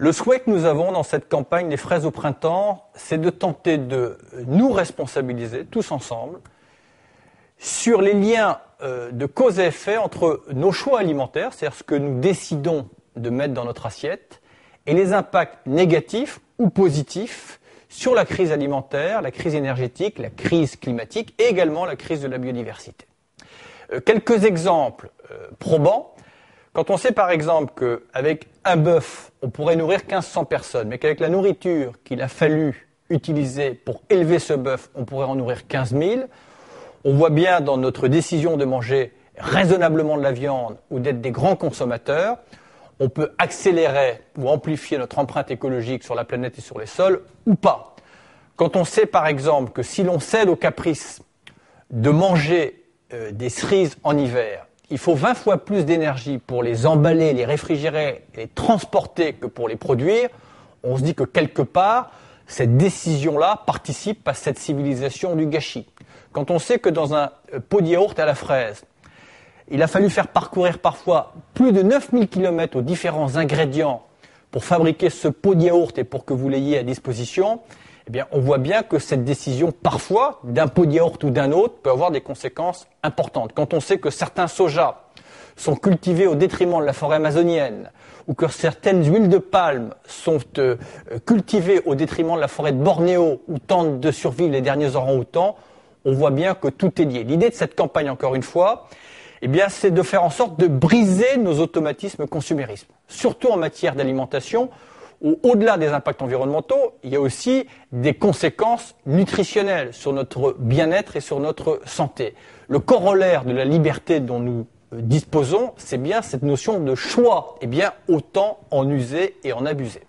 Le souhait que nous avons dans cette campagne des fraises au printemps, c'est de tenter de nous responsabiliser tous ensemble sur les liens de cause et effet entre nos choix alimentaires, c'est-à-dire ce que nous décidons de mettre dans notre assiette, et les impacts négatifs ou positifs sur la crise alimentaire, la crise énergétique, la crise climatique et également la crise de la biodiversité. Quelques exemples probants. Quand on sait par exemple qu'avec un bœuf, on pourrait nourrir 1500 personnes, mais qu'avec la nourriture qu'il a fallu utiliser pour élever ce bœuf, on pourrait en nourrir 15 000, on voit bien dans notre décision de manger raisonnablement de la viande ou d'être des grands consommateurs, on peut accélérer ou amplifier notre empreinte écologique sur la planète et sur les sols ou pas. Quand on sait par exemple que si l'on cède au caprice de manger des cerises en hiver, il faut 20 fois plus d'énergie pour les emballer, les réfrigérer et les transporter que pour les produire, on se dit que quelque part, cette décision-là participe à cette civilisation du gâchis. Quand on sait que dans un pot de yaourt à la fraise, il a fallu faire parcourir parfois plus de 9000 km aux différents ingrédients pour fabriquer ce pot de yaourt et pour que vous l'ayez à disposition, eh bien, on voit bien que cette décision, parfois, d'un pot de yaourt ou d'un autre, peut avoir des conséquences importantes. Quand on sait que certains sojas sont cultivés au détriment de la forêt amazonienne, ou que certaines huiles de palme sont cultivées au détriment de la forêt de Bornéo, où tentent de survivre les derniers orang-outans, on voit bien que tout est lié. L'idée de cette campagne, encore une fois, eh bien, c'est de faire en sorte de briser nos automatismes consumérisme, surtout en matière d'alimentation, où, au-delà des impacts environnementaux, il y a aussi des conséquences nutritionnelles sur notre bien-être et sur notre santé. Le corollaire de la liberté dont nous disposons, c'est bien cette notion de choix. Eh bien, autant en user et en abuser.